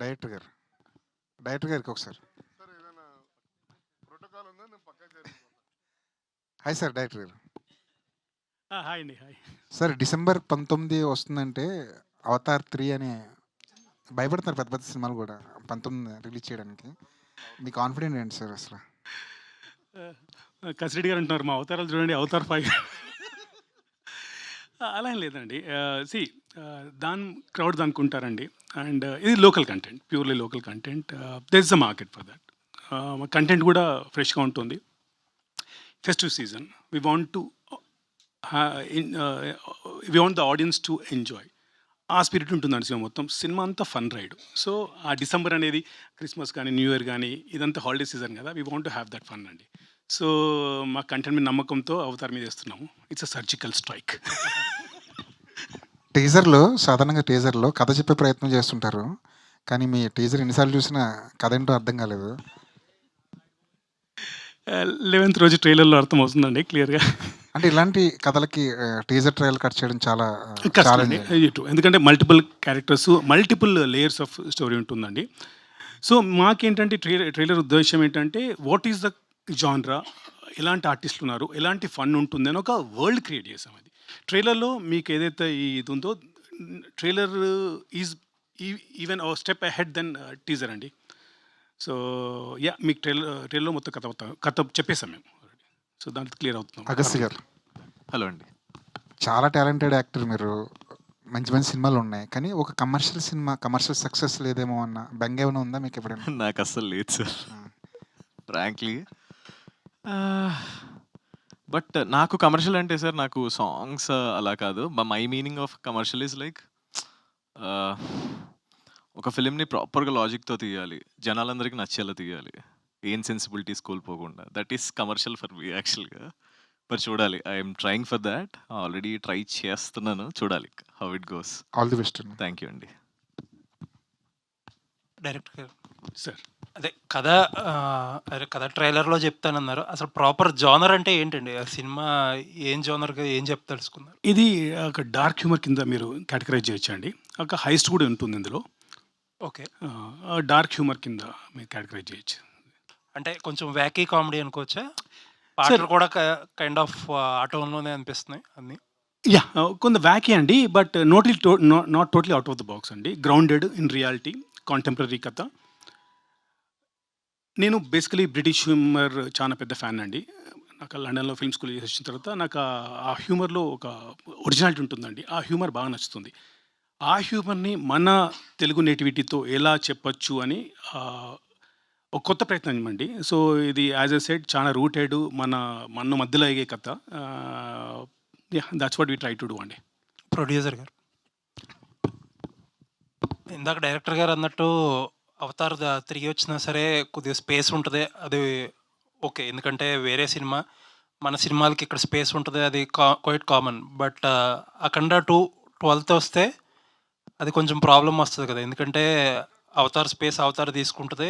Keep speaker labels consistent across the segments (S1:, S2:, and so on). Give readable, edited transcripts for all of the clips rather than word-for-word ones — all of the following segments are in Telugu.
S1: డైరెక్టర్ గారు డైరెక్టర్ గారికి ఒకసారి
S2: సార్ ఏదైనా ప్రోటోకాల్ ఉందా? నేను పక్కకి జరిగిపోతాను.
S1: హాయ్ సార్ డైరెక్టర్ గారు.
S3: హాయ్ అండి, హాయ్.
S1: సార్ డిసెంబర్ 19 వస్తుందంటే అవతార్ 3 అని భయపడుతున్నారు పెద్ద పెద్ద సినిమాలు కూడా 19 రిలీజ్ చేయడానికి. మీ కాన్ఫిడెంట్ ఏంటి సార్ అసలు?
S3: కసిరెడ్డి గారు అంటున్నారు మా అవతారాలు చూడండి, అవతార్ 5 అలా ఏం లేదండి. సి దాని క్రౌడ్ దానికి ఉంటారండి. అండ్ ఇది local content, purely local content. There is a market for that. Content కూడా ఫ్రెష్గా ఉంటుంది. Festive season, we want the audience to enjoy. ఆ స్పిరిట్ ఉంటుందండి సినిమా మొత్తం. సినిమా అంతా ఫన్ రైడ్. సో ఆ డిసెంబర్ అనేది క్రిస్మస్ కానీ న్యూ ఇయర్ కానీ ఇదంతా హాలిడే సీజన్ కదా, we want to have that fun అండి. సో మా కంటెంట్ మీద నమ్మకంతో అవతార్ మీద వేస్తున్నాము. It's a surgical strike.
S1: టీజర్లో సాధారణంగా టీజర్లో కథ చెప్పే ప్రయత్నం చేస్తుంటారు, కానీ మీ టీజర్ ఎన్నిసార్లు చూసినా కథ ఏంటో అర్థం కాలేదు.
S3: 11th రోజు ట్రైలర్లో అర్థం అవుతుందండి క్లియర్గా.
S1: అంటే ఇలాంటి కథలకి టీజర్ ట్రైల్ కట్ చేయడం చాలా
S3: కష్టం అండి. ఎందుకంటే multiple characters, multiple layers of story ఉంటుందండి. సో మాకేంటంటే ట్రైలర్ ఉద్దేశం ఏంటంటే వాట్ ఈస్ ద జాన్రా, ఎలాంటి ఆర్టిస్టులు ఉన్నారు, ఎలాంటి ఫన్ ఉంటుంది అని ఒక వరల్డ్ క్రియేట్ చేసాం. అది ట్రైలర్లో మీకు ఏదైతే ఇది ఉందో, trailer is even step ahead then teaser అండి. సో యా, మీకు ట్రైలర్లో మొత్తం కథ చెప్పేసాం మేము. సో దాంట్లో క్లియర్ అవుతున్నాం.
S1: అగస్త్య గారు
S4: హలో అండి.
S1: చాలా టాలెంటెడ్ యాక్టర్ మీరు, మంచి మంచి సినిమాలు ఉన్నాయి, కానీ ఒక కమర్షియల్ సినిమా కమర్షియల్ సక్సెస్ లేదేమో అన్న బెంగ ఏమైనా ఉందా మీకు ఎప్పుడైనా?
S4: నాకు అస్సలు లేదు సార్, ఫ్రాంక్లీ. బట్ నాకు కమర్షియల్ అంటే సార్, నాకు సాంగ్స్ అలా కాదు. My meaning of commercial is like ఒక ఫిలింని ప్రాపర్గా లాజిక్తో తీయాలి, జనాలందరికీ నచ్చేలా తీయాలి, ఏం సెన్సిబిలిటీస్ కోల్పోకుండా. That is commercial for me యాక్చువల్గా. మరి చూడాలి, I'm trying for that. Already try చేస్తున్నాను, చూడాలి how it goes.
S1: All the best.
S4: Thank you అండి.
S5: డైరెక్టర్ గారు
S3: సార్,
S5: అదే కథ ట్రైలర్లో చెప్తానన్నారు. అసలు ప్రాపర్ జోనర్ అంటే ఏంటండి? ఆ సినిమా ఏం జోనర్గా ఏం చెప్తలుచుకున్నారు?
S3: ఇది ఒక డార్క్ హ్యూమర్ కింద మీరు కేటగరైజ్ చేయొచ్చండి. ఒక హైస్ట్ కూడా ఉంటుంది ఇందులో.
S5: ఓకే,
S3: డార్క్ హ్యూమర్ కింద మీరు కేటగరైజ్ చేయొచ్చు.
S5: అంటే కొంచెం వ్యాకీ కామెడీ అనుకోవచ్చా? పాటలు కూడా కైండ్ ఆఫ్ ఆ టోన్లోనే అనిపిస్తున్నాయి అన్నీ.
S3: యా, కొంత వ్యాకీ అండి, but not totally out of the box అండి. గ్రౌండెడ్ ఇన్ రియాలిటీ, కాంటెంపరీ కథ. నేను బేసికలీ బ్రిటిష్ హ్యూమర్ చాలా పెద్ద ఫ్యాన్ అండి. నాకు లండన్లో ఫిల్మ్ స్కూల్ చేసి వచ్చిన తర్వాత నాకు ఆ హ్యూమర్లో ఒక ఒరిజినాలిటీ ఉంటుందండి. ఆ హ్యూమర్ బాగా నచ్చుతుంది. ఆ హ్యూమర్ని మన తెలుగు నేటివిటీతో ఎలా చెప్పచ్చు అని ఒక కొత్త ప్రయత్నం అండి. సో ఇది యాజ్ ఎ సెడ్ చాలా రూటెడ్ మన మధ్యలో అయ్యే కథ. Yeah, that's what we try to do అండి.
S5: ప్రొడ్యూసర్ గారు, ఇందాక డైరెక్టర్ గారు అన్నట్టు అవతార్ తిరిగి వచ్చినా సరే కొద్దిగా స్పేస్ ఉంటుంది, అది ఓకే. ఎందుకంటే వేరే సినిమా, మన సినిమాలకి ఇక్కడ స్పేస్ ఉంటుంది, అది quite common. But Akhanda 2 12th వస్తే అది కొంచెం ప్రాబ్లం వస్తుంది కదా, ఎందుకంటే అవతార్ తీసుకుంటుంది,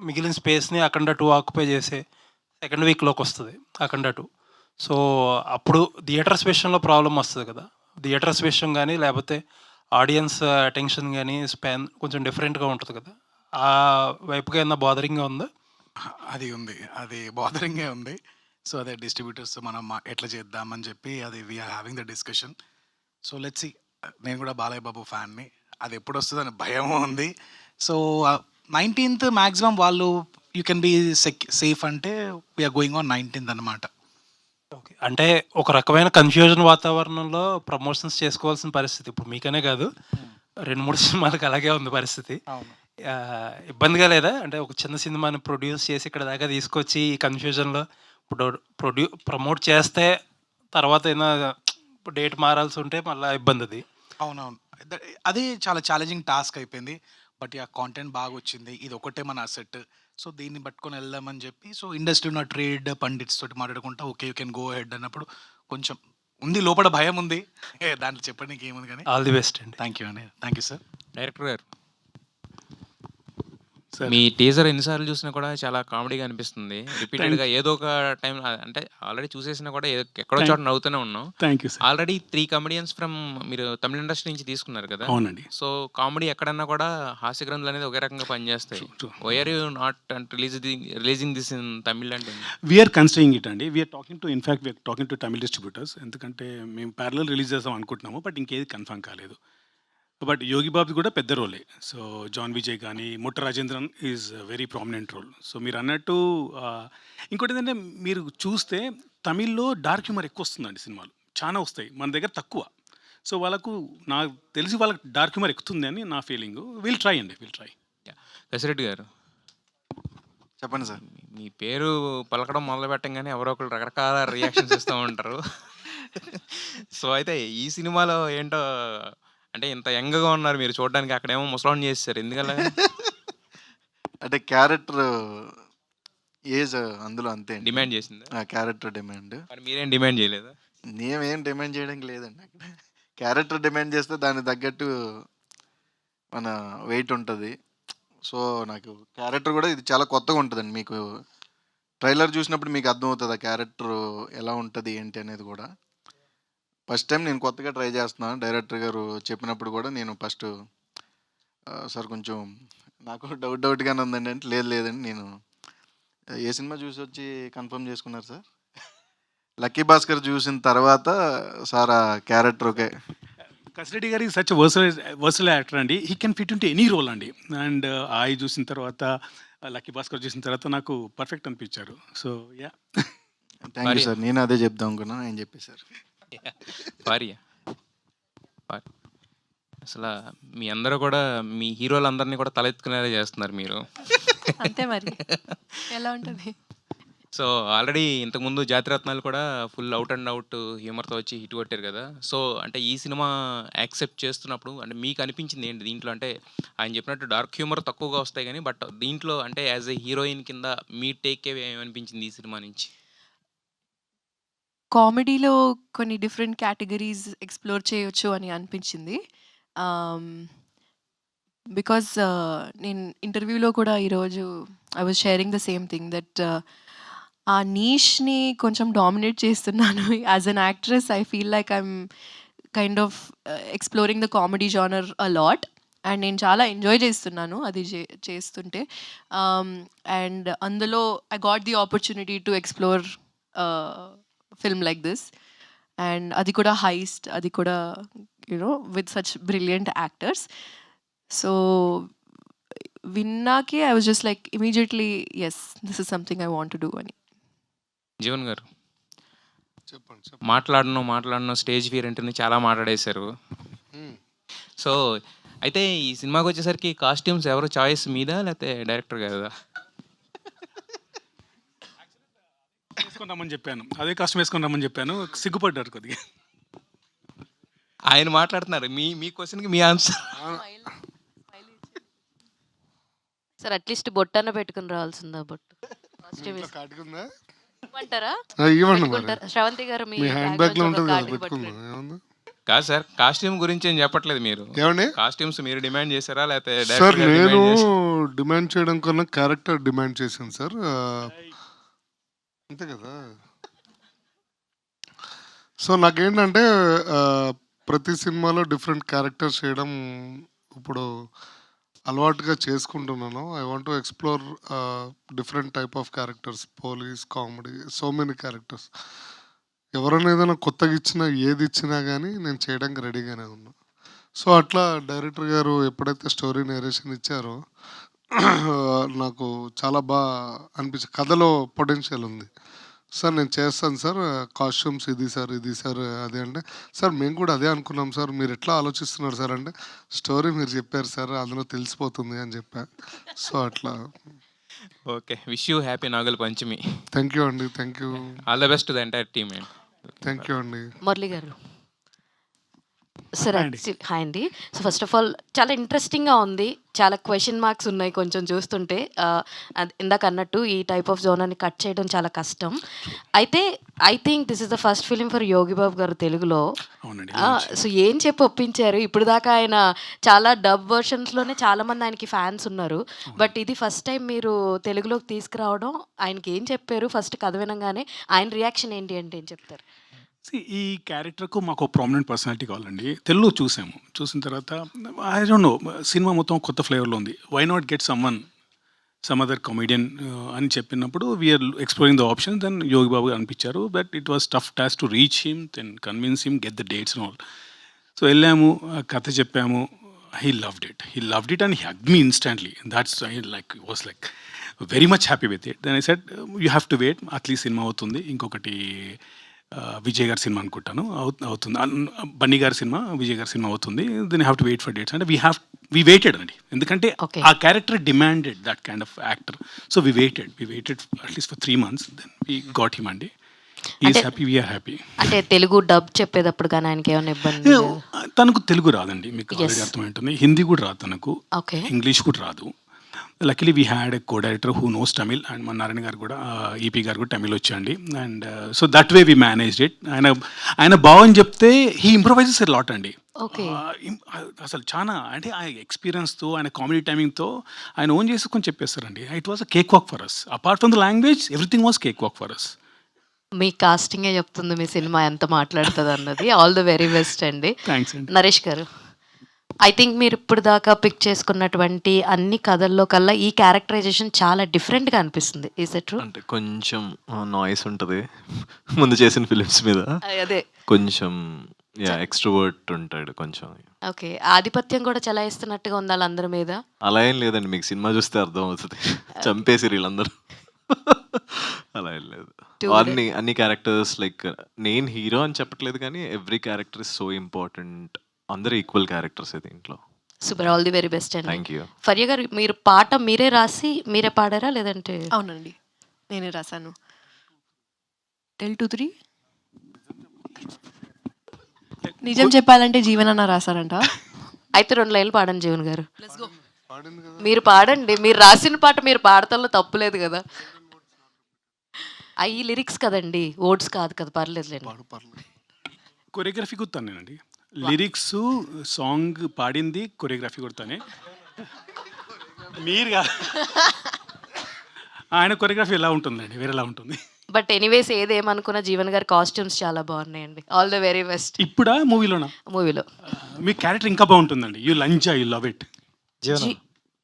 S5: మిగిలిన స్పేస్ని అఖండ 2 ఆక్యుపై చేసే సెకండ్ వీక్లోకి వస్తుంది అఖండ 2. సో అప్పుడు థియేటర్స్ విషయంలో ప్రాబ్లం వస్తుంది కదా. థియేటర్స్ విషయం కానీ లేకపోతే ఆడియన్స్ అటెన్షన్ కానీ స్పాన్ కొంచెం డిఫరెంట్గా ఉంటుంది కదా. ఆ వైపుగా ఏమన్నా బాదరింగ్గా ఉందా?
S6: అది ఉంది, అది బాదరింగే ఉంది. సో అదే డిస్ట్రిబ్యూటర్స్ మనం ఎట్లా చేద్దామని చెప్పి అది we're having the discussion. So let's see. నేను కూడా బాలయ్య బాబు ఫ్యాన్ని, అది ఎప్పుడు వస్తుందని భయము ఉంది. సో 19th మ్యాక్సిమం వాళ్ళు యూ కెన్ బీ సేఫ్ అంటే వీఆర్ గోయింగ్ ఆన్ 19th అనమాట.
S5: ఓకే, అంటే ఒక రకమైన కన్ఫ్యూజన్ వాతావరణంలో ప్రమోషన్స్ చేసుకోవాల్సిన పరిస్థితి ఇప్పుడు మీకనే కాదు, 2-3 సినిమాలకు అలాగే ఉంది పరిస్థితి.
S6: అవును,
S5: ఇబ్బందిగా లేదా? అంటే ఒక చిన్న సినిమాని ప్రొడ్యూస్ చేసి ఇక్కడ దాకా తీసుకొచ్చి ఈ కన్ఫ్యూజన్లో ఇప్పుడు ప్రమోట్ చేస్తే తర్వాత ఏదైనా డేట్ మారాల్సి ఉంటే మళ్ళీ ఇబ్బంది అది.
S6: అవునవును, అది చాలా ఛాలెంజింగ్ టాస్క్ అయిపోయింది. బట్ ఆ కాంటెంట్ బాగా వచ్చింది, ఇది ఒకటే మన అసెట్. సో దీన్ని పట్టుకొని వెళ్దామని చెప్పి, సో ఇండస్ట్రీ ఉన్న ట్రేడ్ పండిట్స్ తోటి మాట్లాడుకుంటా okay you can go head అన్నప్పుడు కొంచెం ఉంది, లోపల భయం ఉంది, దాంట్లో చెప్పడానికి ఏముంది కానీ.
S5: ఆల్ ది బెస్ట్ అండి.
S6: థ్యాంక్ యూ అండి. Thank you sir.
S7: డైరెక్టర్ గారు,
S3: సార్
S7: మీ టీజర్ ఎన్నిసార్లు చూసినా కూడా చాలా కామెడీగా అనిపిస్తుంది. రిపీటెడ్‌గా ఏదో ఒక టైం అంటే ఆల్రెడీ చూసేసినా కూడా ఎక్కడో చోట నవ్వుతూనే ఉన్నాం.
S3: Thank you sir.
S7: Already 3 comedians from మీరు తమిళ్ ఇండస్ట్రీ నుంచి తీసుకున్నారు కదా!
S3: అవునండి.
S7: సో, కామెడీ ఎక్కడన్నా కూడా హాస్య గ్రంథులనేది ఒకే రకంగా పనిచేస్తాయి.
S3: True.
S7: Why are you not releasing this in Tamil అంటే?
S3: వీఆర్ కన్సిడరింగ్ ఇట్ అండి. We're talking to in fact we're talking to Tamil distributors. ఎందుకంటే మేము ప్యారలల్ రిలీజ్ చేద్దాం అనుకుంటున్నాము. బట్ ఇంకేది కన్ఫర్మ్ కాలేదు. బట్ యోగి బాబుది కూడా పెద్ద రోలే. సో జాన్ విజయ్ కానీ Mutta Rajendran is very prominent role. So మీరు అన్నట్టు ఇంకోటి ఏంటంటే మీరు చూస్తే తమిళ్లో డార్క్ హ్యూమర్ ఎక్కువ వస్తుందండి సినిమాలు. చాలా వస్తాయి, మన దగ్గర తక్కువ. సో వాళ్ళకు నాకు తెలిసి వాళ్ళకి డార్క్ హ్యూమర్ ఎక్కుతుంది అని నా ఫీలింగ్. విల్ ట్రై అండి, విల్ ట్రై.
S7: కసిరెడ్డి గారు,
S1: చెప్పండి సార్.
S7: మీ పేరు పలకడం మొదలు పెట్టంగానే ఎవరో ఒకరు రకరకాల రియాక్షన్స్ ఇస్తూ ఉంటారు. సో అయితే ఈ సినిమాలో ఏంటో అంటే ఇంత యంగ్‌గా ఉన్నారు మీరు చూడడానికి, అక్కడేమో ముసలోడిని చేసేసారు. ఎందుకలా?
S8: అంటే క్యారెక్టర్ ఏజ్ అందులో అంతే అండి.
S7: డిమాండ్ చేసిందా?
S8: ఆ క్యారెక్టర్ డిమాండ్.
S7: మరి మీరేం డిమాండ్ చేయలేదా?
S8: నేనేం డిమాండ్ చేయడానికి లేదండి అక్కడ. క్యారెక్టర్ డిమాండ్ చేస్తే దానికి తగ్గట్టు మన వెయిట్ ఉంటుంది. సో నాకు క్యారెక్టర్ కూడా ఇది చాలా కొత్తగా ఉంటుందండి. మీకు ట్రైలర్ చూసినప్పుడు మీకు అర్థమవుతుంది ఆ క్యారెక్టర్ ఎలా ఉంటుంది ఏంటి అనేది కూడా. ఫస్ట్ టైం నేను కొత్తగా ట్రై చేస్తున్నాను. డైరెక్టర్ గారు చెప్పినప్పుడు కూడా నేను ఫస్ట్ సార్ కొంచెం నాకు డౌట్గానే ఉందండి అంటే, లేదండి నేను ఏ సినిమా చూసి వచ్చి కన్ఫర్మ్ చేసుకున్నారు సార్? లక్కీ భాస్కర్ చూసిన తర్వాత సార్ ఆ క్యారెక్టర్ ఓకే.
S3: కసిరెడ్డి గారి సచ్ వర్సల్ యాక్టర్ అండి. He can fit into any role అండి. అండ్ ఆయి చూసిన తర్వాత లక్కీ భాస్కర్ చూసిన తర్వాత నాకు పర్ఫెక్ట్ అనిపించారు. So yeah,
S8: thank you sir. నేను అదే చెప్దాం అనుకున్నాను, ఆయన చెప్పేశారు.
S7: భార్య అసలు మీ అందరూ కూడా మీ హీరోలందరినీ కూడా తలెత్తుకునేలా చేస్తున్నారు మీరు.
S9: అంతే మరి ఎలా ఉంటుంది.
S7: సో ఆల్రెడీ ఇంతకుముందు జాతిరత్నాలు కూడా ఫుల్ అవుట్ అండ్ అవుట్ హ్యూమర్తో వచ్చి హిట్ కొట్టారు కదా. సో అంటే ఈ సినిమా యాక్సెప్ట్ చేస్తున్నప్పుడు అంటే మీకు అనిపించింది ఏంటి దీంట్లో? అంటే ఆయన చెప్పినట్టు డార్క్ హ్యూమర్ తక్కువగా వస్తాయి కానీ, బట్ దీంట్లో అంటే యాజ్ ఏ హీరోయిన్ కింద మీ టేక్ ఏమనిపించింది ఈ సినిమా నుంచి?
S9: కామెడీలో కొన్ని డిఫరెంట్ కేటగిరీస్ ఎక్స్‌ప్లోర్ చేయొచ్చు అని అనిపించింది. బికాజ్ నేను ఇంటర్వ్యూలో కూడా ఈరోజు I was sharing the same thing that ఆ నీష్‌ని కొంచెం డామినేట్ చేస్తున్నాను. As an actress I feel like I'm kind of exploring the comedy genre a lot. And నేను చాలా ఎంజాయ్ చేస్తున్నాను అది చేస్తుంటే. అండ్ అందులో I got the opportunity to explore film like this. And అది కూడా హైస్ట్, అది కూడా with such brilliant actors. So విన్నాకే I was just like immediately yes this is something I want to do అని.
S7: జీవన్ గారు,
S2: చెప్పండి.
S7: మాట్లాడను స్టేజ్ ఫియర్ అంటే చాలా మాట్లాడేశారు. సో అయితే ఈ సినిమాకి వచ్చేసరికి కాస్ట్యూమ్స్ ఎవరు చాయిస్ మీదా లేకపోతే డైరెక్టర్ గారిదా?
S3: వేసుకొని రమ్మని చెప్పాను, అదే కాస్ట్యూమ్ వేసుకొని రమ్మని చెప్పాను. సిగ్గుపడ్డారు కొద్దిగా.
S7: ఆయన మాట్లాడుతున్నారు, మీ క్వశ్చన్కి మీ ఆన్సర్.
S10: సార్ అట్లీస్ట్ బొట్టన్న పెట్టుకుని రావాల్సిందా? బొట్టు
S2: కాటుకుందా
S10: అంటారా?
S2: ఇవ్వండి మరి.
S10: పెట్టుకుంటారా? శ్రవంతి గారు మీ
S2: మీ హ్యాండ్ బ్యాగ్ లో ఉంటుంది కదా, పెట్టుకుందాం. ఏముంది
S7: కాదు సార్, కాస్ట్యూమ్ గురించి ఏం చెప్పట్లేదు మీరు.
S2: ఏమండి
S7: కాస్ట్యూమ్స్ మీరు డిమాండ్ చేశారా లేకపోతే
S2: సార్?
S7: డైరెక్టర్ గారు
S2: నేను
S7: డిమాండ్ చేశారా?
S2: డిమాండ్ చేయడం కన్నా క్యారెక్టర్ డిమాండ్ చేశాను సార్. అంతే కదా. సో నాకేంటంటే ప్రతి సినిమాలో డిఫరెంట్ క్యారెక్టర్స్ చేయడం ఇప్పుడు అలవాటుగా చేసుకుంటున్నాను. I want to explore different type of characters, police, comedy, so many characters. ఎవరైనా ఏదైనా కొత్తగా ఇచ్చినా ఏది ఇచ్చినా కానీ నేను చేయడానికి రెడీగానే ఉన్నా. సో అట్లా డైరెక్టర్ గారు ఎప్పుడైతే స్టోరీ నేరేషన్ ఇచ్చారో నాకు చాలా బాగా అనిపించింది. కథలో పొటెన్షియల్ ఉంది సార్, నేను చేస్తాను సార్, కాస్ట్యూమ్స్ ఇది సార్ అది అంటే, సార్ మేము కూడా అదే అనుకున్నాం సార్, మీరు ఎట్లా ఆలోచిస్తున్నారు సార్ అంటే, స్టోరీ మీరు చెప్పారు సార్ అందులో తెలిసిపోతుంది అని చెప్పా. సో అట్లా.
S7: Okay, wish you happy Nagula Panchami.
S2: Thank you అండి. Thank you.
S7: All the best to the entire team.
S2: Thank you అండి.
S10: మురళి గారు, సార్
S3: హాయ్ అండి.
S10: హాయ్ అండి. సో ఫస్ట్ ఆఫ్ ఆల్ చాలా ఇంట్రెస్టింగ్గా ఉంది. చాలా క్వశ్చన్ మార్క్స్ ఉన్నాయి కొంచెం చూస్తుంటే. ఇందాక అన్నట్టు ఈ టైప్ ఆఫ్ జోనర్ని కట్ చేయడం చాలా కష్టం. అయితే I think this is the first film for Yogi Babu గారు తెలుగులో.
S3: అవునండి.
S10: సో ఏం చెప్పి ఒప్పించారు? ఇప్పుడు దాకా ఆయన చాలా డబ్ వర్షన్స్లోనే చాలామంది ఆయనకి ఫ్యాన్స్ ఉన్నారు. బట్ ఇది ఫస్ట్ టైం మీరు తెలుగులోకి తీసుకురావడం, ఆయనకి ఏం చెప్పారు ఫస్ట్ కథ వినంగానే? ఆయన రియాక్షన్ ఏంటి అంటే ఏం చెప్తారు?
S3: ఈ క్యారెక్టర్కు మాకు ప్రామినెంట్ పర్సనాలిటీ కావాలండి. తెలుగులో చూసాము. చూసిన తర్వాత ఐ డోంట్ నో, సినిమా మొత్తం కొత్త ఫ్లేవర్లో ఉంది. Why not get some other comedian అని చెప్పినప్పుడు we're exploring the option. Then Yogi Babu అనిపించారు. But it was tough task to reach him, then convince him, get the dates and all. So వెళ్ళాము, కథ చెప్పాము. He loved it and he hugged me instantly. That's was like very much happy with it. Then I said you have to wait, at least సినిమా అవుతుంది. ఇంకొకటి విజయ్ గారి సినిమా అనుకుంటాను అవుతుంది. బన్నీ గారి సినిమా, విజయ్ గారి సినిమా అవుతుంది. Then have to wait for dates అంటే వీ వెయిటెడ్ అండి. ఎందుకంటే
S10: Okay.
S3: ఆ character demanded that kind of actor. So we waited at least for 3 months. Then we got him అండి. ఈజ్
S10: అంటే-
S3: హ్యాపీ, వీఆర్ హ్యాపీ.
S10: అంటే తెలుగు డబ్ చెప్పేటప్పుడు కానీ ఆయనకి ఏమైనా ఇబ్బంది?
S3: తనకు తెలుగు రాదండి, మీకు
S10: Yes.
S3: ఆల్రెడీ అర్థమవుతుంది. హిందీ కూడా రాదు తనకు,
S10: ఓకే.
S3: ఇంగ్లీష్ కూడా రాదు. Luckily we had a co director who knows Tamil, and మన నారాయణ గారు కూడా, ఈపీ గారు కూడా తమిళ్ వచ్చండి. And so that way we managed it. ఆయన బావని చెప్తే హీ ఇంప్రొవైజెస్ ఎ లాట్ అండి.
S10: ఓకే.
S3: అసలు చాలా అంటే ఆ ఎక్స్పీరియన్స్తో, ఆయన కామెడీ టైమింగ్తో ఆయన ఓన్ చేసుకొని చెప్పేస్తారండి. It was a cake walk for us. Apart from the language, everything was cake walk for us.
S10: మీ కాస్టింగే చెప్తుంది మీ సినిమా ఎంత మాట్లాడుతుంది అన్నది. ఆల్ ద వెరీ బెస్ట్ అండి.
S3: థ్యాంక్స్ అండి.
S10: నరేష్ గారు, ఐ థింక్ మీరు ఇప్పుడు దాకా పిక్ చేసుకున్నటువంటి అన్ని కథల్లో కల్లా ఈ క్యారెక్టరైజేషన్ చాలా డిఫరెంట్గా అనిపిస్తుంది. Is it true?
S4: అంటే కొంచెం నాయిస్ ఉంటుంది ముందు చేసిన ఫిలిమ్స్ మీద.
S10: అదే.
S4: కొంచెం ఎక్స్ట్రోవర్ట్ ఉంటాడు కొంచెం.
S10: ఓకే. ఆధిపత్యం కూడా చలాయిస్తున్నట్టుగా ఉంది వాళ్ళందరి మీద.
S4: అలా ఏం లేదండి, మీకు సినిమా చూస్తే అర్థం అవుతుంది. చంపేసి వీళ్ళందరూ. అలా ఏం లేదు.
S10: Too
S4: అన్ని క్యారెక్టర్స్ లైక్, నేను హీరో అని చెప్పట్లేదు కానీ every character is so important. అందరూ ఈక్వల్ క్యారెక్టర్స్ దీంట్లో.
S10: Super, all the very best అండి.
S4: Thank you.
S10: ఫర్య గారు, మీరు పాట మీరే రాసి మీరే పాడారా లేదంటే?
S9: అవునండి, నేనే రాశాను. 'Tell to 3' నిజం చెప్పాలంటే జీవనన్న రాశారంట.
S10: అయితే 2 లైన్లు పాడండి జీవన్ గారు.
S2: పాడింది కదా.
S10: మీరు పాడండి. మీరు రాసిన పాట మీరు పాడతంలో తప్పులేదు కదా. అవి లిరిక్స్ కదండి, ఓట్స్ కాదు కదా. పర్లేదులేండి.
S2: పర్లేదు.
S3: కొరియోగ్రఫీ కూడా తనేనండి. లిరిక్స్, సాంగ్ పాడింది, కొరియోగ్రఫీ కూడా తనే. మీరు కాదు. ఆయన కొరియోగ్రఫీ ఎలా ఉంటుందండి, వేరేలా ఉంటుంది.
S10: బట్ ఎనీవేస్ ఏదేమనుకున్న జీవన్ గారి కాస్ట్యూమ్స్ చాలా బాగున్నాయండి. All the very best.
S3: ఇప్పుడా మూవీలోనా?
S10: మూవీలో
S3: మీ క్యారెక్టర్ ఇంకా బాగుంటుందండి. యూ లంచా, యూ లవ్ ఇట్.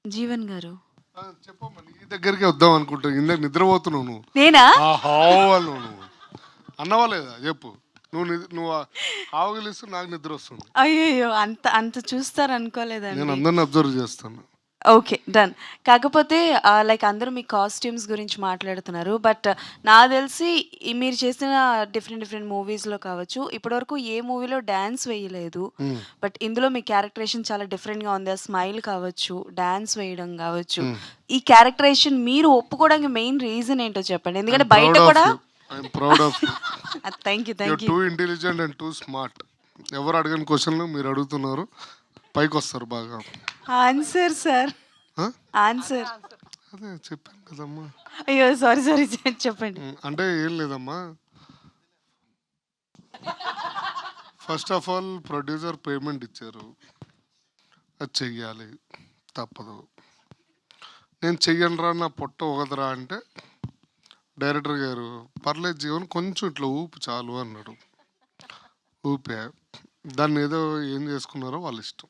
S11: జీవన్ గారు,
S2: చెప్పమ్మా, నీ దగ్గరికి వద్దాం అనుకుంటా. ఇందాక నిద్రపోతున్నావు నువ్వు.
S11: నేనా?
S2: హావాలి నువ్వు అన్నవా లేదా చెప్పు. నువ్వు ఆవుగిలిస్తూ నాకు నిద్ర వస్తుంది.
S11: అయ్యో, అంత అంత చూస్తారు అనుకోలేదండి.
S2: నేను అందరిని అబ్జర్వ్ చేస్తాను.
S11: Okay, done. కాకపోతే లైక్ అందరూ మీ కాస్ట్యూమ్స్ గురించి మాట్లాడుతున్నారు. బట్ నాకు తెలిసి మీరు చేసిన డిఫరెంట్ మూవీస్లో కావచ్చు, ఇప్పటివరకు ఏ మూవీలో డ్యాన్స్ వేయలేదు. బట్ ఇందులో మీ క్యారెక్టరేషన్ చాలా డిఫరెంట్గా ఉంది. ఆ స్మైల్ కావచ్చు, డ్యాన్స్ వేయడం కావచ్చు. ఈ క్యారెక్టరేషన్ మీరు ఒప్పుకోవడానికి మెయిన్ రీజన్ ఏంటో చెప్పండి. ఎందుకంటే బయట కూడా
S2: I'm proud of you.
S11: Thank you.
S2: Too intelligent and two smart. ఎవరు అడగని క్వశ్చన్లు మీరు అడుగుతున్నారు. పైకి వస్తారు బాగా.
S11: Answer sir,
S2: Huh?
S11: ఆన్సర్.
S2: అదే చెప్పాను కదమ్మా.
S11: అయ్యో సారీ చెప్పండి.
S2: అంటే ఏం లేదమ్మా. First of all producer payment ఇచ్చారు, అది చెయ్యాలి, తప్పదు. నేను చెయ్యనురా, నా పొట్ట ఒకదరా అంటే డైరెక్టర్ గారు పర్లేదు జీవన్ కొంచెం ఇట్లా ఊపు చాలు అన్నాడు. ఊపే. దాన్ని ఏదో ఏం చేసుకున్నారో వాళ్ళ ఇష్టం,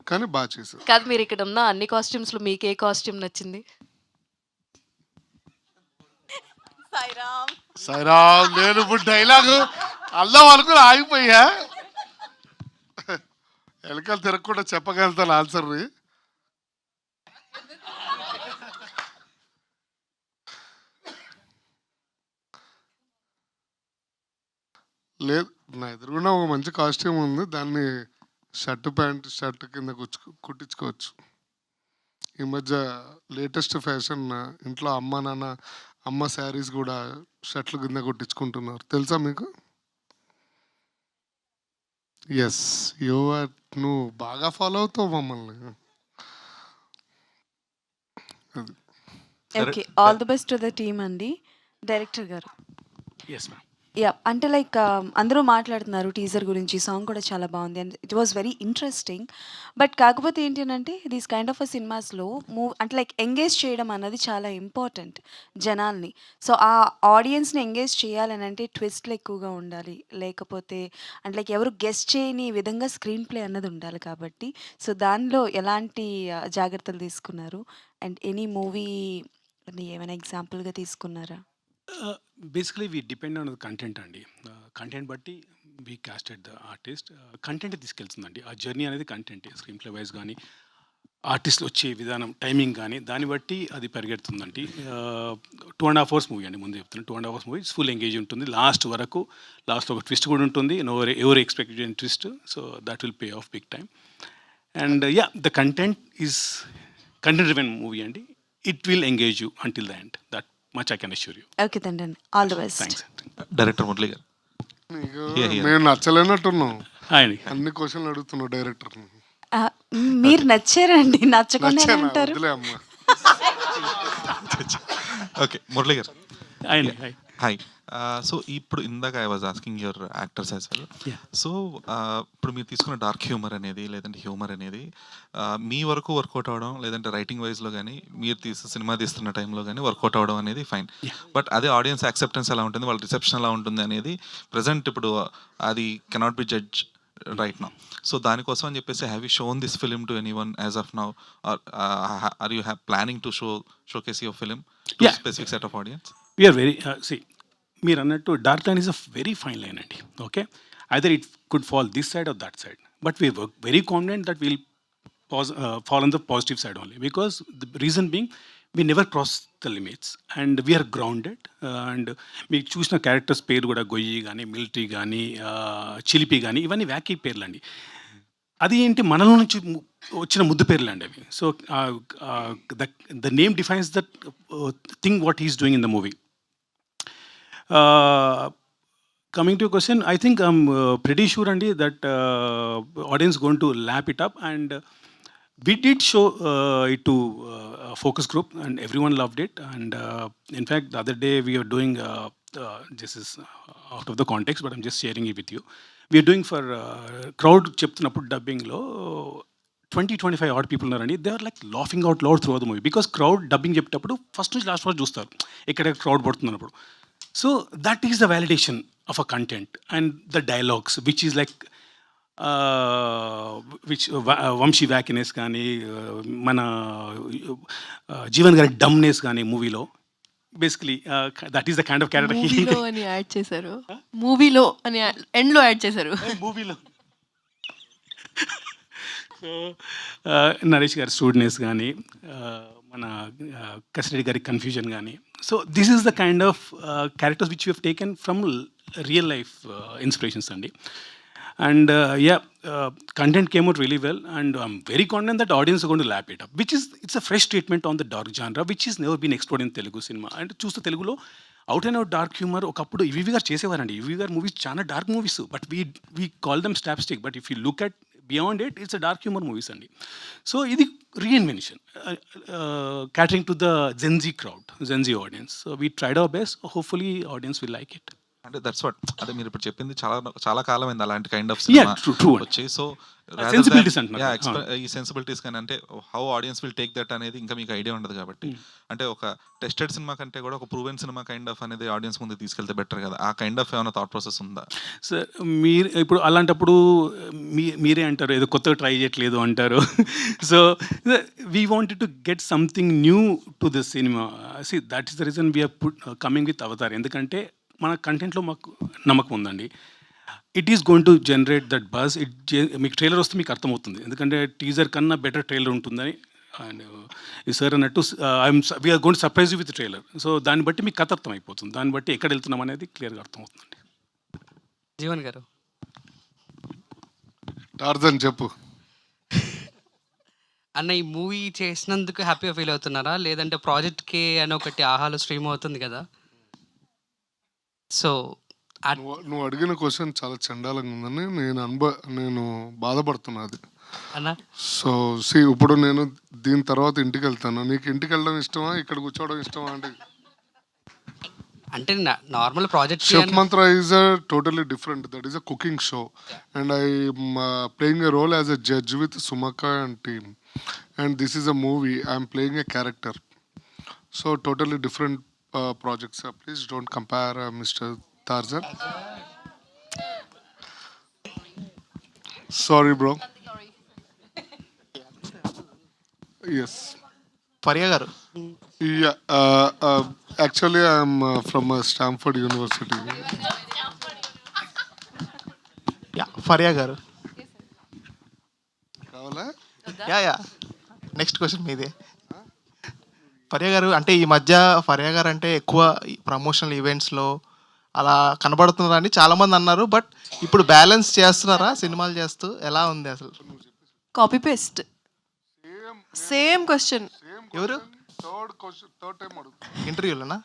S2: కానీ బాగా చేశారు.
S10: కాదు, మీరు ఇక్కడ ఉన్న అన్ని కాస్ట్యూమ్స్ లో మీకు ఏ కాస్ట్యూమ్ నచ్చింది?
S2: సైరా, నేను ఇప్పుడు డైలాగు అల్లం అనుకుని ఆగిపోయా. ఎలకలు తిరగకుండా చెప్పగలుగుతాను ఆన్సర్ని. లేదు, నా ఎదురుగుండా ఒక మంచి కాస్ట్యూమ్ ఉంది. దాన్ని షర్ట్ కింద కుట్టించుకోవచ్చు. ఈ మధ్య లేటెస్ట్ ఫ్యాషన్, ఇంట్లో అమ్మ శారీస్ కూడా షర్ట్లు కింద కుట్టించుకుంటున్నారు. తెలుసా మీకు? ఎస్ నువ్వు బాగా ఫాలో అవుతావు మమ్మల్ని. అది.
S11: Okay. All the best to the team అండి. డైరెక్టర్ గారు.
S3: Yes ma'am.
S11: యాహ్! అంటే లైక్ అందరూ మాట్లాడుతున్నారు టీజర్ గురించి. సాంగ్ కూడా చాలా బావుంది. And it was very interesting. But కాకపోతే ఏంటి అనంటే దిస్ కైండ్ ఆఫ్ సినిమాస్‌లో అంటే లైక్ ఎంగేజ్ చేయడం అన్నది చాలా ఇంపార్టెంట్ జనాల్ని. సో, ఆ ఆడియన్స్‌ని ఎంగేజ్ చేయాలనంటే ట్విస్ట్‌లు ఎక్కువగా ఉండాలి. లేకపోతే అంటే లైక్ ఎవరు గెస్ చేయని విధంగా స్క్రీన్ ప్లే అన్నది ఉండాలి కాబట్టి, సో, దానిలో ఎలాంటి జాగ్రత్తలు తీసుకున్నారు? అండ్ ఎనీ మూవీని ఏమైనా ఎగ్జాంపుల్‌గా తీసుకున్నారా?
S3: Basically we depend on the content అండి. కంటెంట్ బట్టి we casted the artist. Content తీసుకెళ్తుందండి. ఆ జర్నీ అనేది కంటెంట్ స్క్రీన్ ప్లే వైజ్ కానీ ఆర్టిస్ట్ వచ్చే విధానం టైమింగ్ కానీ దాన్ని బట్టి అది పరిగెడుతుందండి. 2.5 అవర్స్ మూవీ అండి. ముందు చెప్తున్నాను 2.5 అవర్స్ మూవీ ఫుల్ ఎంగేజ్ ఉంటుంది లాస్ట్ వరకు. లాస్ట్లో ఒక ట్విస్ట్ కూడా ఉంటుంది. ఎవరు expected twist. So that will pay off big time. And yeah the content is content driven movie అండి. It will engage you until the end. That much I can assure you.
S11: Okay తండి. All the best.
S3: Thanks.
S4: Director Murali గారు.
S2: నీకు
S4: Yeah, yeah.
S2: మేము నచ్చలేనట్టున్నావు.
S3: హాయ్.
S2: అన్ని క్వశ్చన్లు అడుగుతున్నావు డైరెక్టర్ని.
S11: మీరు నచ్చారండి. నచ్చకుండా ఎలా
S2: నచ్చానా?
S11: అంటారు?
S2: వదిలే అమ్మా.
S12: ఓకే మురళి గారు.
S3: హాయ్ అండి. హాయ్.
S12: హాయ్. సో ఇప్పుడు ఇందాక I was asking your actors as well.
S3: Yeah.
S12: So ఇప్పుడు మీరు తీసుకున్న డార్క్ హ్యూమర్ అనేది లేదంటే హ్యూమర్ అనేది మీ వరకు వర్కౌట్ అవ్వడం లేదంటే రైటింగ్ వైజ్లో కానీ మీరు సినిమా తీస్తున్న టైంలో కానీ వర్కౌట్ అవ్వడం అనేది ఫైన్. బట్ అదే ఆడియన్స్ యాక్సెప్టెన్స్ ఎలా ఉంటుంది, వాళ్ళ రిసెప్షన్ ఎలా ఉంటుంది అనేది ప్రజెంట్ ఇప్పుడు అది cannot be judge right now. So దానికోసం అని చెప్పేసి have you shown this film to anyone as of now or you planning to showcase your film to
S3: Yeah.
S12: Specific set of audience?
S3: We're very మీరు అన్నట్టు dark line is a very fine line అండి. Okay, either it could fall this side or that side, but we work very confident that will fall on the positive side only, because the reason being we never cross the limits and we are grounded. And మీకు చూసిన క్యారెక్టర్స్ పేరు కూడా గొయ్యి కానీ మిలిటరీ కానీ చిలిపి కానీ ఇవన్నీ వ్యాకీ పేర్లు అండి. అది ఏంటి మనలో నుంచి వచ్చిన ముద్దు పేర్లు అండి అవి. So the name defines that thing what is doing in the movie. Coming to your question, I think I'm pretty sure Andy that audience going to lap it up, and we did show it to a focus group and everyone loved it. And in fact the other day we are doing this is out of the context but I'm just sharing it with you. We are doing for crowd చెప్తున్నప్పుడు dubbing లో 20-25 odd people ఉన్నారండి. They are like laughing out loud through the movie, because crowd dubbing చెప్పేటప్పుడు ఫస్ట్ నుంచి లాస్ట్ వరకు చూస్తారు ఎక్కడ క్రౌడ్ పడుతున్నప్పుడు. So that is the validation of a content and the dialogues which is like which Vamshi wackiness కానీ మన జీవన్ గారి డమ్నెస్ కానీ మూవీలో basically that is the kind of character.
S9: మూవీలో అని యాడ్ చేశారు. మూవీలో అని ఎండ్లో యాడ్ చేశారు.
S3: మూవీలో సో నరేష్ గారి స్టూడెంట్స్ కానీ మన కసిరెడ్డి గారి కన్ఫ్యూజన్ కానీ. So this is the kind of characters which you have taken from real life inspirations అండి. And content came out really well and I'm very confident that audience gonna lap it up, which is it's a fresh treatment on the dark జానరా which is never been explored in Telugu సినిమా. అండ్ చూస్తే తెలుగులో out and out dark humour ఒకప్పుడు ఈవీ గారు చేసేవారండి. ఈవీ గారు మూవీస్ చాలా dark movies, but we call them slapstick, but if you look at beyond it it's a dark humour movies అండి. సో ఇది reinvention catering to the Gen Z crowd, Gen Z audience. So we tried our best, hopefully audience will like it.
S12: అంటే దట్స్ వాట్ అదే మీరు ఇప్పుడు చెప్పింది చాలా చాలా కాలం అయింది అలాంటి కైండ్ ఆఫ్
S3: Yeah, true.
S12: వచ్చి. సో
S3: Sensibilities అంటున్నారు.
S12: ఈ సెన్సిబిలిటీస్ కానీ అంటే how audience will take that అనేది ఇంకా మీకు ఐడియా ఉండదు కాబట్టి, అంటే ఒక టెస్టెడ్ సినిమా కంటే కూడా ఒక ప్రూవెన్ సినిమా కైండ్ ఆఫ్ అనేది ఆడియన్స్ ముందు తీసుకెళ్తే బెటర్ కదా. ఆ కైండ్ ఆఫ్ ఏమైనా థాట్ ప్రాసెస్ ఉందా?
S3: సార్ మీరు ఇప్పుడు అలాంటప్పుడు మీరే అంటారు ఏదో కొత్తగా ట్రై చేయట్లేదు అంటారు. So we wanted to get something new to this cinema. See that is the reason we're coming with అవతార్. ఎందుకంటే మన కంటెంట్లో మాకు నమ్మకం ఉందండి. It is going to generate that buzz. మీకు ట్రైలర్ వస్తే మీకు అర్థమవుతుంది, ఎందుకంటే టీజర్ కన్నా బెటర్ ట్రైలర్ ఉంటుందని. అండ్ ఈ సార్ అన్నట్టు we're going to surprise you with trailer. So దాన్ని బట్టి మీకు కథ అర్థం అయిపోతుంది, దాన్ని బట్టి ఎక్కడ వెళ్తున్నాం అనేది క్లియర్గా అర్థమవుతుందండి.
S13: జీవన్ గారు,
S2: టార్జన్ చెప్పు
S13: అన్న ఈ మూవీ చేసినందుకు హ్యాపీగా ఫీల్ అవుతున్నారా, లేదంటే ప్రాజెక్ట్కి అని ఒకటి ఆహాలో స్ట్రీమ్ అవుతుంది కదా, సో
S2: నువ్వు అడిగిన క్వశ్చన్ చాలా చండాలంగా ఉందని నేను బాధపడుతున్నా అది.
S13: అన్న
S2: సో ఇప్పుడు నేను దీని తర్వాత ఇంటికి వెళ్తాను. నీకు ఇంటికి వెళ్ళడం ఇష్టమా, ఇక్కడ కూర్చోవడం ఇష్టమా అంటే
S13: అంటే normal project
S2: chef Mantra is a totally different. That is a cooking show and I playing a role as a judge with సుమక్క and team and this is a movie I'm playing a character. So totally different projects. Please don't compare Mr. Tarzan. Sorry, bro. Yes.
S14: Faria గారు
S2: Yeah. Actually, I'm from Stanford University.
S14: Faria గారు
S2: కావాలా?
S14: యా నెక్స్ట్ క్వశ్చన్ మీదే. ఫరియా గారు అంటే ఈ మధ్య ఫరియా గారు అంటే ఎక్కువ ప్రమోషనల్ ఈవెంట్స్లో అలా కనబడుతున్నారని చాలామంది అన్నారు. బట్ ఇప్పుడు బ్యాలెన్స్ చేస్తున్నారా సినిమాలు చేస్తూ? ఎలా ఉంది అసలు?
S9: Copy paste same question.
S14: ఎవరు
S2: థర్డ్ టైం అడుగు.
S14: ఇంటర్వ్యూలోనా?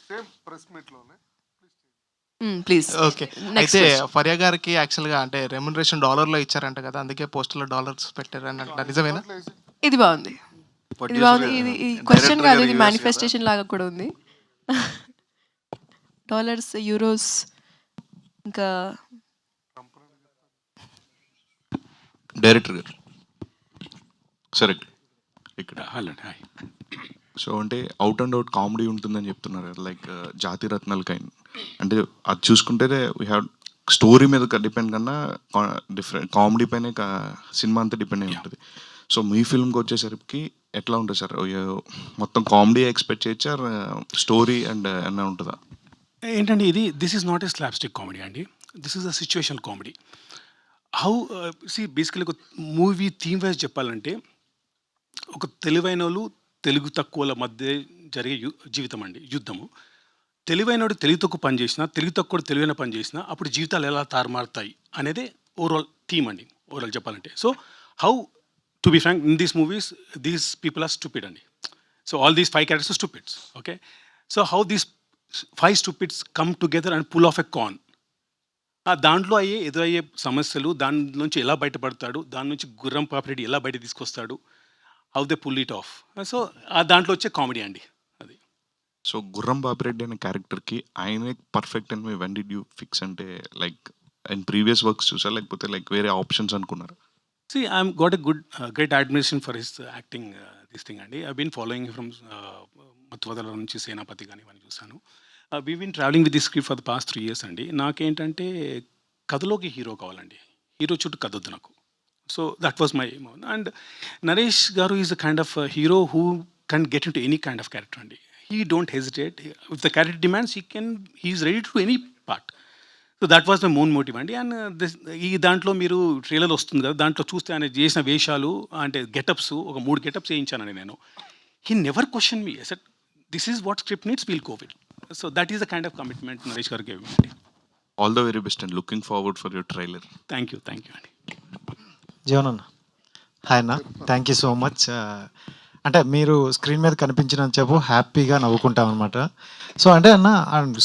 S2: సేమ్ ప్రెస్ మీట్లోనే.
S9: ప్లీజ్.
S14: ఓకే. అయితే ఫరియా గారికి యాక్చువల్గా అంటే రెమ్యునరేషన్ డాలర్లో ఇచ్చారంట కదా, అందుకే పోస్టర్లో డాలర్స్ పెట్టారని అంటారు. నిజమేనా?
S9: ఇది బాగుంది, ఇది బాగుంది. ఇది క్వశ్చన్ కాదు, ఇది మేనిఫెస్టేషన్ లాగా కూడా ఉంది. డాలర్స్, యూరోస్, ఇంకా
S12: డైరెక్టర్ గారు సరే ఇక్కడ
S3: హలో హాయ్.
S12: సో అంటే అవుట్ అండ్ అవుట్ కామెడీ ఉంటుందని చెప్తున్నారు కదా, లైక్ జాతి రత్నాలు కైండ్. అంటే అది చూసుకుంటే వీ హ్యావ్ స్టోరీ మీద డిపెండ్ కన్నా డిఫరెంట్ కామెడీ పైనే సినిమా అంతా డిపెండ్ అయి ఉంటుంది. సో మీ ఫిల్మ్కి వచ్చేసరికి ఎట్లా ఉంటుంది సార్? మొత్తం కామెడీ ఎక్స్పెక్ట్ చేయొచ్చా, స్టోరీ అండ్ అన్న ఉంటుందా?
S3: ఏంటంటే this is not a slapstick comedy అండి, this is a situational comedy. How basically ఒక మూవీ థీమ్ వైజ్ చెప్పాలంటే ఒక తెలివైన వాళ్ళు తెలుగు తక్కువల మధ్య జరిగే జీవితం అండి, యుద్ధము. తెలివైనడు తెలుగు తక్కువ పని చేసినా, తెలుగు తక్కువ తెలివైన పని చేసినా అప్పుడు జీవితాలు ఎలా తారుమారుతాయి అనేదే ఓవరాల్ థీమ్ అండి, ఓవరాల్ చెప్పాలంటే. So how to be frank, in these movies these people are stupid అండి. So all these 5 characters stupids. Okay, so how these 5 stupids come together and pull off a con. దాంట్లో ఎదురయ్యే సమస్యలు, దాని నుంచి ఎలా బయటపడతాడు, దాని నుంచి గుర్రం పాపిరెడ్డి ఎలా బయట తీసుకొస్తాడు, how they pull it off. So దాంట్లో వచ్చే కామెడీ అండి అది.
S12: సో గుర్రం బాపిరెడ్డి అనే క్యారెక్టర్కి ఆయనే పర్ఫెక్ట్ అని me when did you fix? అంటే లైక్ అండ్ ప్రీవియస్ వర్క్స్ చూసారా, లేకపోతే లైక్ వేరే ఆప్షన్స్ అనుకున్నారు?
S3: See, I'm got a great admiration for his acting, this thing అండి. I've been following from మత్తువదల నుంచి సేనాపతి కానీ ఇవన్నీ చూసాను. We been travelling with the script for the past 3 years అండి. నాకేంటంటే కథలోకి హీరో కావాలండి, హీరో చుట్టూ కథ వద్దు నాకు. So that was my and Naresh గారు is a kind of hero who can get into any kind of character అండి. He don't hesitate. If the character demands he is ready to any part. So that was my main motive అండి. అండ్ ఈ దాంట్లో మీరు ట్రైలర్ వస్తుంది కదా, దాంట్లో చూస్తే ఆయన చేసిన వేషాలు అంటే గెటప్స్, ఒక 3 గెటప్స్ వేయించానండి నేను. He never question me, set this is what script needs, we'll go with. So that is the kind of commitment Naresh గారు గేవ్ అండి.
S12: All the very best and looking forward for your trailer.
S3: Thank you అండి.
S15: జీవన్ అన్న, హాయ్ అన్న, థ్యాంక్ యూ సో మచ్. అంటే మీరు స్క్రీన్ మీద కనిపించినంత చెప్పు హ్యాపీగా నవ్వుకుంటాం అనమాట. సో అంటే అన్న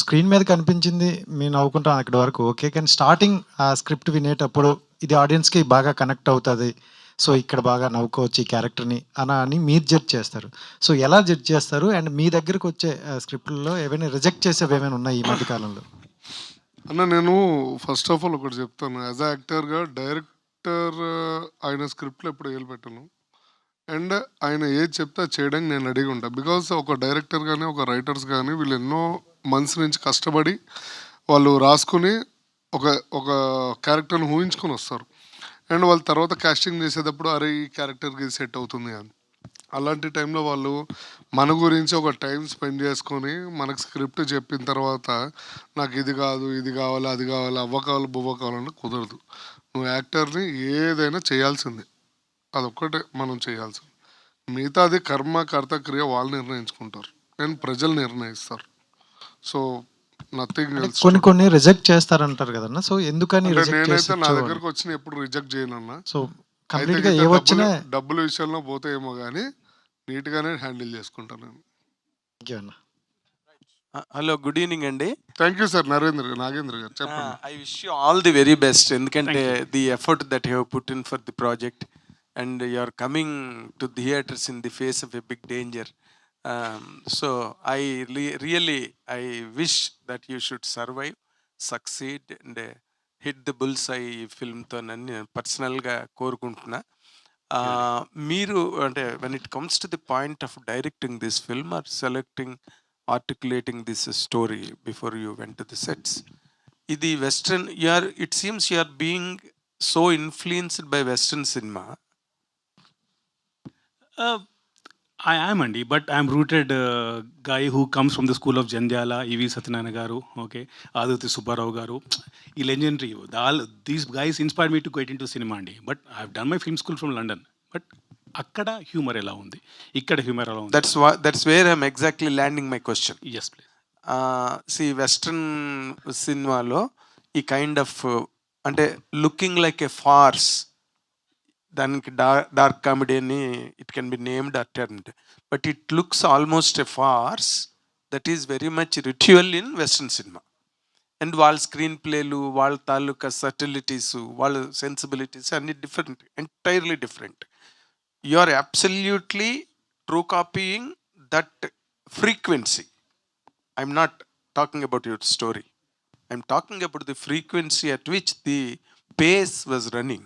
S15: స్క్రీన్ మీద కనిపించింది మేము నవ్వుకుంటాం అక్కడి వరకు ఓకే, కానీ స్టార్టింగ్ ఆ స్క్రిప్ట్ వినేటప్పుడు ఇది ఆడియన్స్కి బాగా కనెక్ట్ అవుతుంది, సో ఇక్కడ బాగా నవ్వుకోవచ్చు ఈ క్యారెక్టర్ని అని మీరు జడ్జ్ చేస్తారు. సో ఎలా జడ్జ్ చేస్తారు? అండ్ మీ దగ్గరకు వచ్చే స్క్రిప్ట్లో ఏమైనా రిజెక్ట్ చేసేవి ఏమైనా ఉన్నాయి ఈ మధ్యకాలంలో?
S2: అన్న నేను ఫస్ట్ ఆఫ్ ఆల్ ఒకటి చెప్తాను, యాజ్ అ యాక్టర్గా డైరెక్టర్ ఆయన స్క్రిప్ట్లో ఎప్పుడు ఏలు పెట్టను. అండ్ ఆయన ఏది చెప్తే అది చేయడానికి నేను రెడీగా ఉంటాను. బికాస్ ఒక డైరెక్టర్ కానీ ఒక రైటర్స్ కానీ వీళ్ళు ఎన్నో మంత్స్ నుంచి కష్టపడి వాళ్ళు రాసుకుని ఒక క్యారెక్టర్ని ఊహించుకొని వస్తారు. అండ్ వాళ్ళ తర్వాత కాస్టింగ్ చేసేటప్పుడు అరే ఈ క్యారెక్టర్కి ఇది సెట్ అవుతుంది అని. అలాంటి టైంలో వాళ్ళు మన గురించి ఒక టైం స్పెండ్ చేసుకొని మనకు స్క్రిప్ట్ చెప్పిన తర్వాత నాకు ఇది కాదు, ఇది కావాలి, అది కావాలి, అవ్వ కావాలి, బువ్వ కావాలని కుదరదు. నువ్వు యాక్టర్ని ఏదైనా చేయాల్సిందే, అదొక్కటే మనం చేయాల్సింది. మిగతాది కర్మ కర్త క్రియ వాళ్ళు నిర్ణయించుకుంటారు అండ్ ప్రజలు నిర్ణయిస్తారు. So nothing else.
S15: కొన్ని రిజెక్ట్ చేస్తారంటారు కదన్నా, సో ఎందుకని
S2: నేనైతే నా దగ్గరకు వచ్చిన ఎప్పుడు రిజెక్ట్ చేయనన్నా.
S15: సో కంప్లీట్గా ఏ వచ్చినా
S2: డబ్బుల విషయంలో పోతే ఏమో కానీ నీట్గానే హ్యాండిల్ చేసుకుంటాను నేను.
S15: థ్యాంక్ యూ అన్న.
S16: హలో, గుడ్ ఈవినింగ్ అండి.
S2: Thank you sir. నాగేంద్ర గారు చెప్పండి.
S16: I wish you all the very best. ఎందుకంటే
S3: Thank you.
S16: The effort that you have put in for the project and you are coming to theatres in the face of a big danger. So I really I wish that you should survive, succeed and hit the bullseye ఫిల్మ్తో నన్ను పర్సనల్గా కోరుకుంటున్నా. మీరు అంటే when it comes to the point of directing this film or selecting articulating this story before you went to the sets, idi western, it seems you are being so influenced by western cinema.
S3: I am Andy, but I am rooted guy who comes from the school of Jandyala, E.V. Satyanarayana garu, okay, Aditya Subbarao garu, legendary. These guys inspired me to get into cinema, Andy. But I have done my film school from London. But అక్కడ హ్యూమర్ ఎలా ఉంది, ఇక్కడ హ్యూమర్ ఎలా ఉంది?
S16: That's where I'm exactly landing my question.
S3: Yes, please.
S16: See, western సినిమాలో ఈ కైండ్ ఆఫ్ అంటే లుకింగ్ లైక్ ఎ ఫార్స్, దానికి డార్క్ కామెడీ అని it can be named or termed, but it looks almost a farce that is very much ritual in western cinema. And వాళ్ళ స్క్రీన్ ప్లేలు, వాళ్ళ తాలూకా సటిలిటీస్, వాళ్ళ సెన్సిబిలిటీస్ అన్ని different, entirely different. You are absolutely true copying that frequency. I'm not talking about your story. I'm talking about the frequency at which the pace was running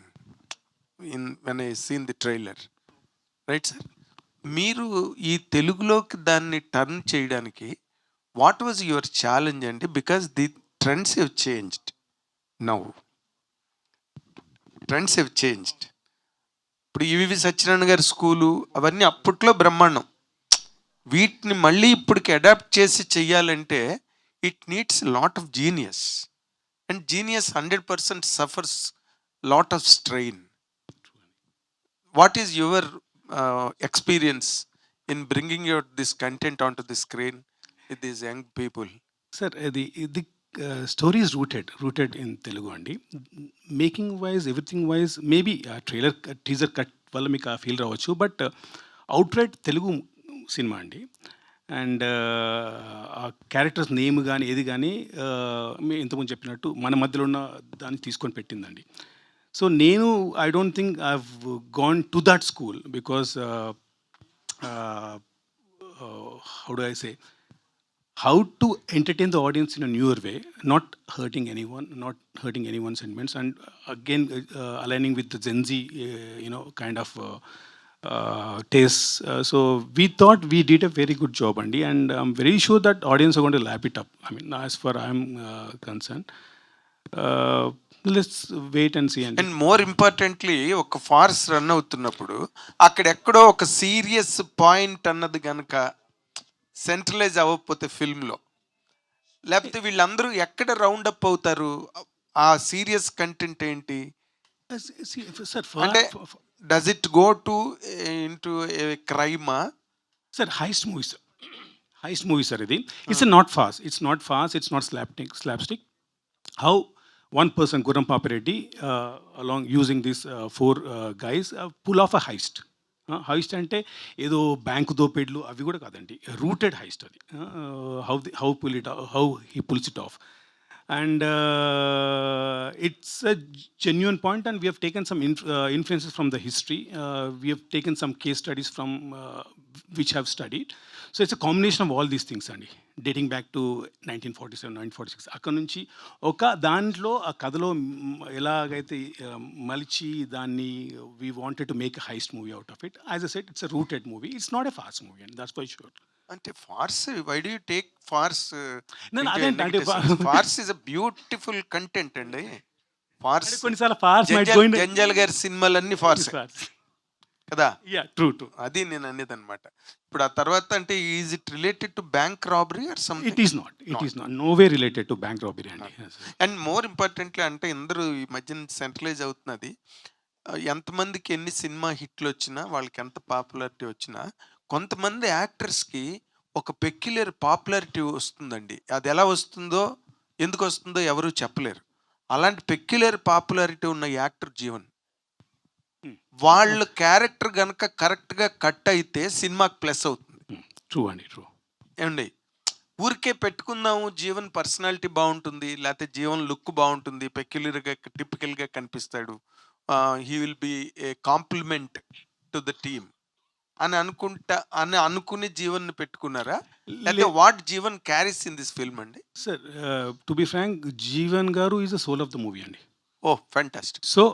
S16: when I seen the trailer. Right, sir? మీరు ఈ తెలుగులోకి దాన్ని టర్న్ చేయడానికి వాట్ వాజ్ యువర్ ఛాలెంజ్ అండి? Because the trends have changed now. Trends have changed. ఇప్పుడు ఈవి సత్యనారాయణ గారి స్కూలు అవన్నీ అప్పట్లో బ్రహ్మాండం. వీటిని మళ్ళీ ఇప్పటికి అడాప్ట్ చేసి చెయ్యాలంటే it needs lot of genius, and genius 100% suffers lot of strain. What is your experience in bringing your this content on to the screen with these young people?
S3: Sir, ఇది story is rooted in Telugu అండి. Making wise, everything wise, maybe trailer teaser cut వల్ల మీకు ఆ ఫీల్ రావచ్చు, బట్ అవుట్ రైట్ తెలుగు సినిమా అండి. అండ్ ఆ క్యారెక్టర్స్ నేమ్ కానీ ఏది కానీ మేము ఇంతకుముందు చెప్పినట్టు మన మధ్యలో ఉన్న దాన్ని తీసుకొని పెట్టిందండి. సో నేను I don't think I have gone to that school because how do I say, how to entertain the audience in a newer way, not hurting anyone's sentiments, and again aligning with the Gen Z kind of tastes. So we thought we did a very good job, Andy, and I'm very sure that audience are going to lap it up. I mean, as far I'm concerned, let's wait and see.
S16: And more importantly, ఒక ఫార్స్ రన్ అవుతున్నప్పుడు అక్కడెక్కడో ఒక సీరియస్ పాయింట్ అన్నది కనుక సెంట్రలైజ్ అవ్వకపోతే ఫిల్మ్లో, లేకపోతే వీళ్ళందరూ ఎక్కడ రౌండ్ అప్ అవుతారు? ఆ సీరియస్ కంటెంట్ ఏంటి అంటే does it go to into క్రైమా?
S3: సార్, హైస్ట్ మూవీ సార్ ఇది. It's not fast, it's not slapstick. How one person, Gurram Papireddy, along using these 4 guys, pull off a heist. Heist అంటే ఏదో బ్యాంకు దోపిడీలు అవి కూడా కాదండి, రూటెడ్ హైస్ట్ అది. How he pulls it off, and it's a genuine point, and we have taken some influences from the history, we have taken some case studies from which have studied. So it's a combination of all these things అండి, డేటింగ్ బ్యాక్ టు 1947, 1946. అక్కడ నుంచి ఒక దాంట్లో ఆ కథలో ఎలాగైతే మలిచి దాన్ని we wanted to make a heist movie out of it. As a set, it's a rooted movie, it's not a fast movie, and that's for sure.
S16: అంటే farce, why do you take farce?
S3: అదేంటే
S16: farce is a beautiful content అండి. ఫార్స్
S3: కొన్నిసార్లు ఫార్స్
S16: జంజాల్ గారి సినిమాలన్నీ ఫార్స్ కదా.
S3: ట్రూ.
S16: అది నేను అనేది అనమాట. ఇప్పుడు ఆ తర్వాత అంటే is it related to bank robbery or something?
S3: It is not no way related to bank robbery అండి.
S16: అండ్ మోర్ ఇంపార్టెంట్లీ అంటే అందరూ ఈ మధ్యన సెంట్రలైజ్ అవుతున్నది, ఎంతమందికి ఎన్ని సినిమా హిట్లు వచ్చినా, వాళ్ళకి ఎంత పాపులారిటీ వచ్చినా, కొంతమంది యాక్టర్స్కి ఒక పెక్యులర్ పాపులారిటీ వస్తుందండి. అది ఎలా వస్తుందో, ఎందుకు వస్తుందో ఎవరూ చెప్పలేరు. అలాంటి పెక్యులర్ పాపులారిటీ ఉన్న యాక్టర్ జీవన్, వాళ్ళ క్యారెక్టర్ కనుక కరెక్ట్గా కట్ అయితే సినిమాకి ప్లస్ అవుతుంది.
S3: ట్రూ అండి, ట్రూ.
S16: ఏమండి, ఊరికే పెట్టుకుందాము, జీవన్ పర్సనాలిటీ బాగుంటుంది, లేకపోతే జీవన్ లుక్ బాగుంటుంది, పెక్యులర్గా టిపికల్గా కనిపిస్తాడు, he will be a compliment to the team అని అనుకుని జీవన్ పెట్టుకున్నారా, లేకపోతే what Jeevan carries in this film అండి?
S3: Sir to be frank, Jeevan గారు is the soul of the movie అండి.
S16: Oh fantastic.
S3: So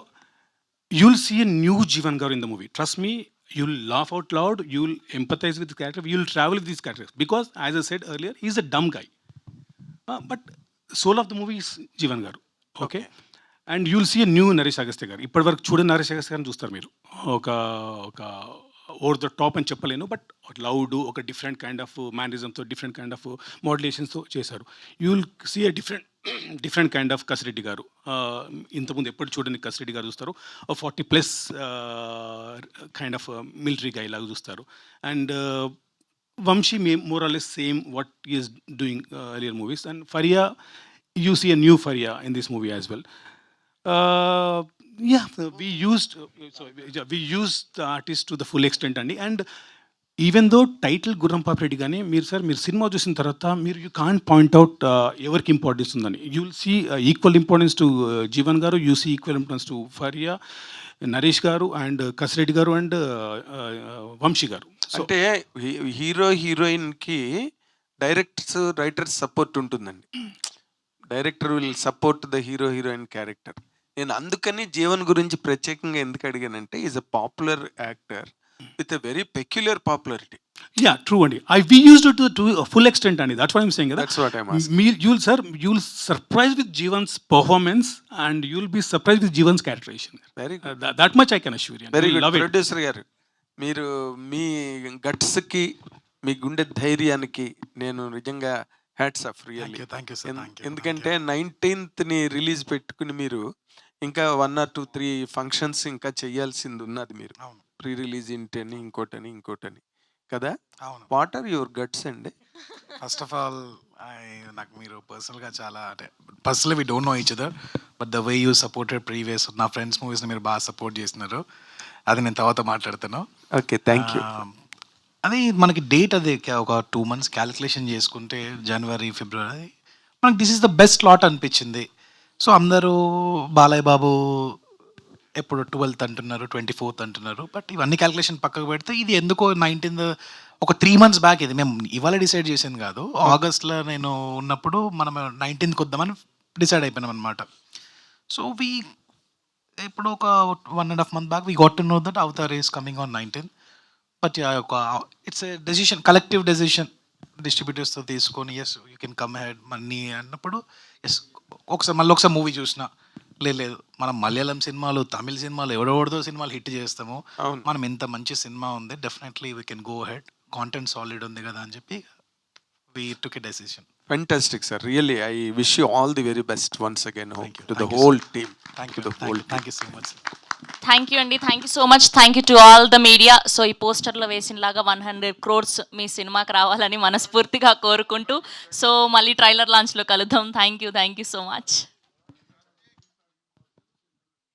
S3: you'll see a new Jivan Garu in the movie. Trust me, you'll laugh out loud, you'll empathize with the character, you'll travel with these characters. Because, as I said earlier, he's a dumb guy. But soul of the movie is Jivan Garu. Okay? And you'll see a new Naresh Agastya Garu. ఇప్పటి వరకు చూడని నరేష్ అగస్త్య గారిని చూస్తారు మీరు. ఒక ఓవర్ ద టాప్ అని చెప్పలేను, బట్ లౌడ్, ఒక డిఫరెంట్ కైండ్ ఆఫ్ మేనరిజంతో, డిఫరెంట్ కైండ్ ఆఫ్ మోడ్యులేషన్స్తో చేశారు. You will see a different kind of Kasireddy గారు. ఇంతకుముందు ఎప్పుడు చూడని కసిరెడ్డి గారు చూస్తారు. 40+ కైండ్ ఆఫ్ మిలిటరీ గై లాగా చూస్తారు. And Vamsi more or less same what is doing earlier movies. And Faria, you see a new Faria in this movie as well. Yeah, we used the artist to the full extent అండి. And even though title Gurram Papireddy కానీ మీరు సినిమా చూసిన తర్వాత యూ కాంట్ పాయింట్ అవుట్ ఎవరికి ఇంపార్టెన్స్ ఉందని. You will see equal importance to Jeevan గారు, you see equal importance to Faria, Naresh గారు అండ్ కసిరెడ్డి గారు అండ్ వంశీ గారు.
S16: అంటే హీరోయిన్కి డైరెక్టర్స్, రైటర్స్ సపోర్ట్ ఉంటుందండి. Director will support the heroine character. నేను అందుకని జీవన్ గురించి ప్రత్యేకంగా ఎందుకు అడిగానంటే, is a popular actor with a very peculiar popularity.
S3: Yeah, true అండి. We used it to a full extent అండి. That's what I'm saying.
S16: That's what I'm asking.
S3: You'll surprise with Jivan's performance and you'll be surprised with Jivan's characterization.
S16: Very good.
S3: That much I can assure you.
S16: Very good.
S3: Love it.
S16: Producer గారు, మీరు మీ గట్స్కి, మీ గుండె ధైర్యానికి నేను నిజంగా hats off really.
S6: Thank you sir.
S16: ఎందుకంటే 19th రిలీజ్ పెట్టుకుని మీరు ఇంకా 1 or 2, 3 ఫంక్షన్స్ ఇంకా చేయాల్సింది ఉన్నది. మీరు ప్రీ రిలీజ్ ఇంటని, ఇంకోటని కదా. వాట్ ఆర్ యువర్ గట్స్ అండి?
S6: ఫస్ట్ ఆఫ్ ఆల్, నాకు మీరు పర్సనల్గా చాలా, అంటే personally we don't know each other, but the way you supported previous నా ఫ్రెండ్స్ మూవీస్ని మీరు బాగా సపోర్ట్ చేస్తున్నారు. అది నేను తర్వాత మాట్లాడతాను.
S16: Okay, thank you.
S6: అది మనకి డేట్ అది ఒక 2 months క్యాలిక్యులేషన్ చేసుకుంటే జనవరి, ఫిబ్రవరి, మనకి this is the best lot అనిపించింది. సో అందరూ బాలయ్య బాబు ఎప్పుడు 12th అంటున్నారు, 24th అంటున్నారు, బట్ ఇవన్నీ క్యాలిక్యులేషన్ పక్కకు పెడితే ఇది ఎందుకో 19th, ఒక 3 months బ్యాక్, ఇది మేము ఇవాళ డిసైడ్ చేసింది కాదు. ఆగస్ట్లో నేను ఉన్నప్పుడు మనం 19th వద్దామని డిసైడ్ అయిపోయినాం అనమాట. సో ఇప్పుడు ఒక 1.5 months back we got to know that Avatar is coming on 19th. But it's a decision, collective decision. డిస్ట్రిబ్యూటర్స్తో తీసుకొని yes you can come head money అన్నప్పుడు ఎస్ మళ్ళీ ఒకసారి మూవీ చూసిన, లేదు మనం మలయాళం సినిమాలు, తమిళ సినిమాలు, ఎవడెవడదో సినిమాలు హిట్ చేస్తాము, మనం ఇంత మంచి సినిమా ఉంది, definitely we can go head, content solid ఉంది కదా అని చెప్పి we took a decision.
S16: Fantastic, sir. Really, I wish you all the very best once again. To the whole team.
S6: Thank you so much.
S17: Thank you అండి, thank you so much. Thank you to all the media. So ఈ పోస్టర్లో వేసినలాగా 100 crores మీ సినిమాకి రావాలని మనస్ఫూర్తిగా కోరుకుంటూ, సో మళ్ళీ ట్రైలర్ లాంచ్లో కలుద్దాం. Thank you so much.